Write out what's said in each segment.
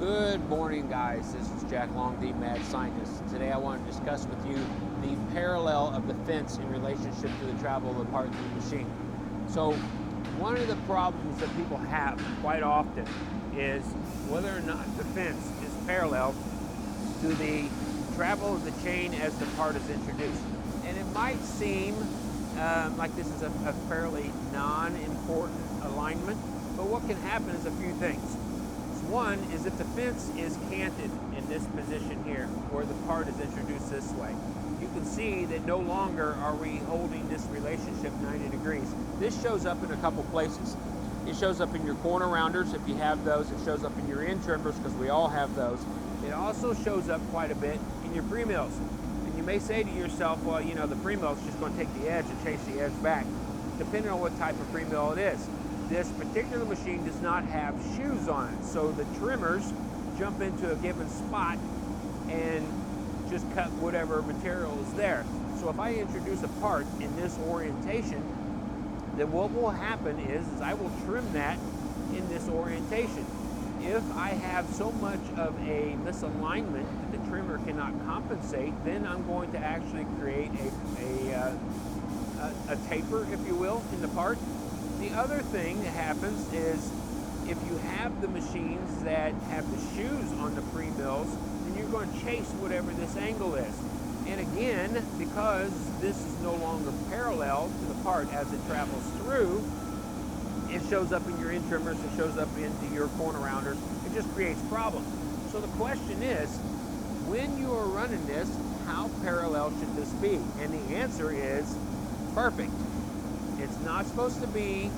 Good morning, guys. This is Jack Long, the Mad Scientist. Today I want to discuss with you the parallel of the fence in relationship to the travel of the part of the machine. So one of the problems that people have quite often is whether or not the fence is parallel to the travel of the chain as the part is introduced. And it might seem like this is a fairly non-important alignment, but what can happen is a few things. One is if the fence is canted in this position here, where the part is introduced this way, you can see that no longer are we holding this relationship 90 degrees. This shows up in a couple places. It shows up in your corner rounders if you have those. It shows up in your end trimmers because we all have those. It also shows up quite a bit in your pre-mills. And you may say to yourself, well, you know, the pre-mill is just going to take the edge and chase the edge back, depending on what type of pre-mill it is. This particular machine does not have shoes on it, so the trimmers jump into a given spot and just cut whatever material is there. So if I introduce a part in this orientation, then what will happen is I will trim that in this orientation. If I have so much of a misalignment that the trimmer cannot compensate, then I'm going to actually create a taper, if you will, in the part. The other thing that happens is if you have the machines that have the shoes on the pre-mills, then you're going to chase whatever this angle is. And again, because this is no longer parallel to the part as it travels through, it shows up in your end trimmers, it shows up into your corner rounders, it just creates problems. So the question is, when you are running this, how parallel should this be? And the answer is perfect. It's not supposed to be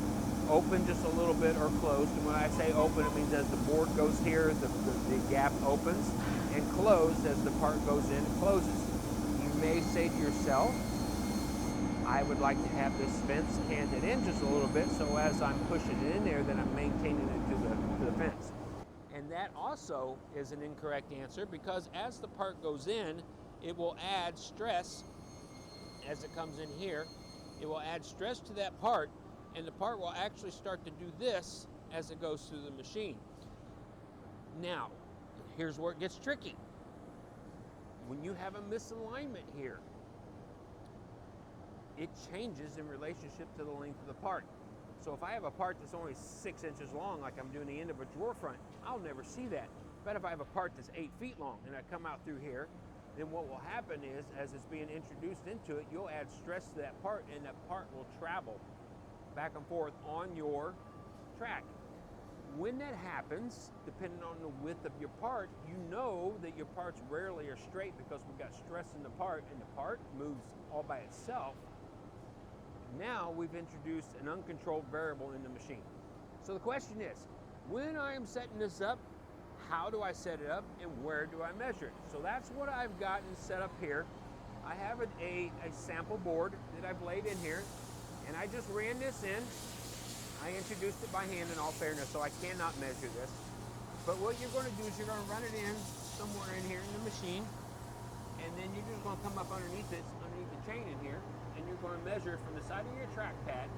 open just a little bit or closed. And when I say open, it means as the board goes here, the gap opens, and closed as the part goes in and closes. You may say to yourself, I would like to have this fence canted in just a little bit, so as I'm pushing it in there, then I'm maintaining it to the fence. And that also is an incorrect answer, because as the part goes in, it will add stress as it comes in here. It will add stress to that part, and the part will actually start to do this as it goes through the machine. Now, here's where it gets tricky. When you have a misalignment here, it changes in relationship to the length of the part. So if I have a part that's only 6 inches long, like I'm doing the end of a drawer front, I'll never see that. But if I have a part that's 8 feet long and I come out through here, then what will happen is, as it's being introduced into it, you'll add stress to that part, and that part will travel back and forth on your track. When that happens, depending on the width of your part, you know that your parts rarely are straight because we've got stress in the part, and the part moves all by itself. Now we've introduced an uncontrolled variable in the machine. So the question is, when I am setting this up, how do I set it up, and where do I measure it? So that's what I've gotten set up here. I have a sample board that I've laid in here, and I just ran this in. I introduced it by hand in all fairness, so I cannot measure this. But what you're going to do is you're going to run it in somewhere in here in the machine, and then you're just going to come up underneath it, underneath the chain in here, and you're going to measure from the side of your track pad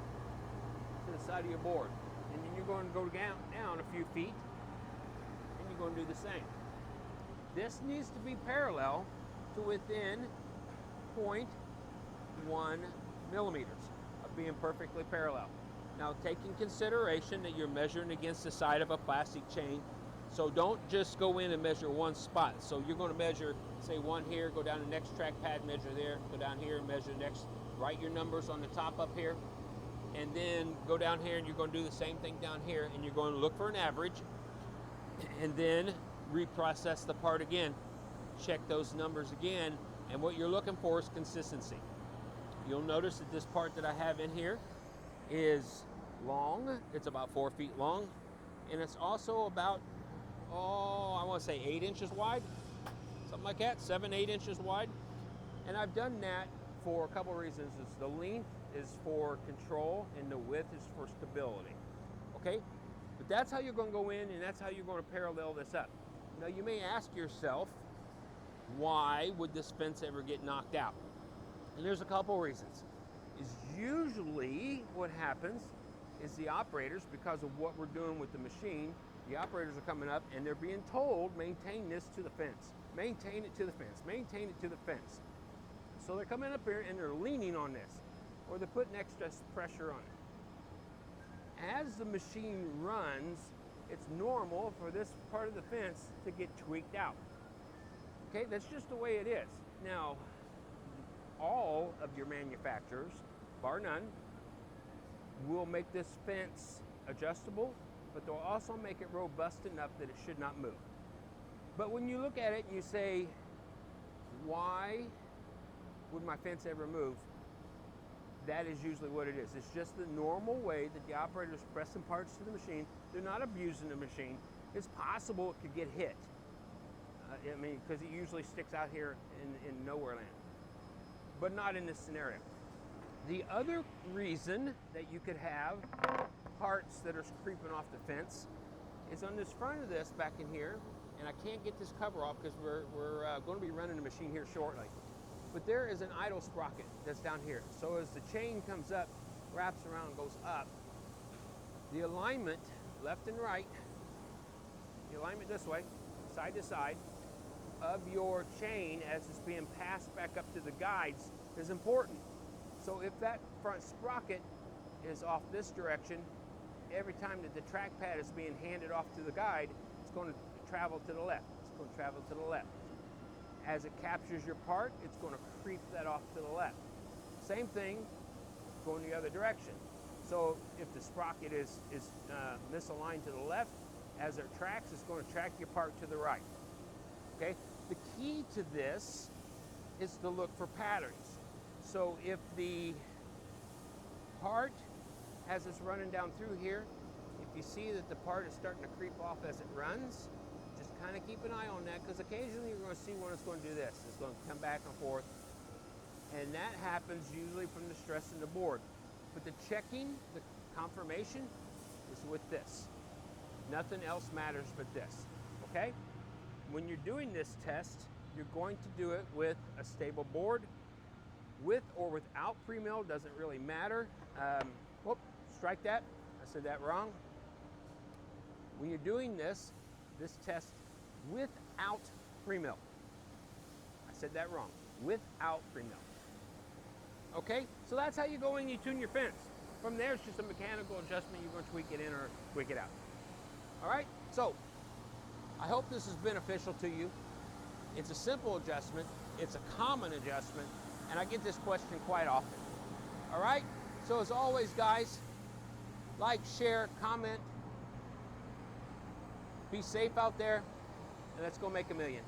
to the side of your board. And then you're going to go down a few feet, and you're going to do the same. This needs to be parallel to within 0.1 millimeters of being perfectly parallel. Now, take in consideration that you're measuring against the side of a plastic chain, so don't just go in and measure one spot. So you're going to measure, say, one here, go down the next track pad, measure there, go down here and measure next, write your numbers on the top up here, and then go down here and you're going to do the same thing down here, and you're going to look for an average, and then reprocess the part again, check those numbers again, and what you're looking for is consistency. You'll notice that this part that I have in here is long. It's about 4 feet long, and it's also about, I want to say 8 inches wide, something like that, 7-8 inches wide. And I've done that for a couple of reasons. The length is for control and the width is for stability. Okay, but that's how you're going to go in, and that's how you're going to parallel this up. Now you may ask yourself, why would this fence ever get knocked out? And there's a couple reasons. Is usually what happens is the operators, because of what we're doing with the machine, the operators are coming up and they're being told, maintain this to the fence, maintain it to the fence, maintain it to the fence. So they're coming up here and they're leaning on this, or they're putting extra pressure on it. As the machine runs, it's normal for this part of the fence to get tweaked out. Okay, that's just the way it is. Now, all of your manufacturers, bar none, will make this fence adjustable, but they'll also make it robust enough that it should not move. But when you look at it and you say, why would my fence ever move? That is usually what it is. It's just the normal way that the operators press some parts to the machine. They're not abusing the machine. It's possible it could get hit. I mean, because it usually sticks out here in nowhere land, but not in this scenario. The other reason that you could have parts that are creeping off the fence is on this front of this back in here, and I can't get this cover off because we're going to be running the machine here shortly. But there is an idle sprocket that's down here. So as the chain comes up, wraps around, goes up, the alignment left and right, the alignment this way, side to side, of your chain as it's being passed back up to the guides is important. So if that front sprocket is off this direction, every time that the track pad is being handed off to the guide, it's going to travel to the left. It's going to travel to the left. As it captures your part, it's going to creep that off to the left. Same thing going the other direction. So if the sprocket is misaligned to the left, as it tracks, it's going to track your part to the right. Okay? The key to this is to look for patterns. So if the part has this running down through here, if you see that the part is starting to creep off as it runs, just kind of keep an eye on that, because occasionally you're going to see when it's going to do this. It's going to come back and forth, and that happens usually from the stress in the board. But the checking, the confirmation, is with this. Nothing else matters but this, okay? When you're doing this test, you're going to do it with a stable board. With or without pre-mill, doesn't really matter. Whoop, strike that, I said that wrong. When you're doing this test without pre-mill. I said that wrong, without pre-mill. Okay, so that's how you go and you tune your fence. From there, it's just a mechanical adjustment. You're going to tweak it in or tweak it out. All right, so I hope this is beneficial to you. It's a simple adjustment. It's a common adjustment, and I get this question quite often. All right, so as always, guys, like, share, comment. Be safe out there, and let's go make a million.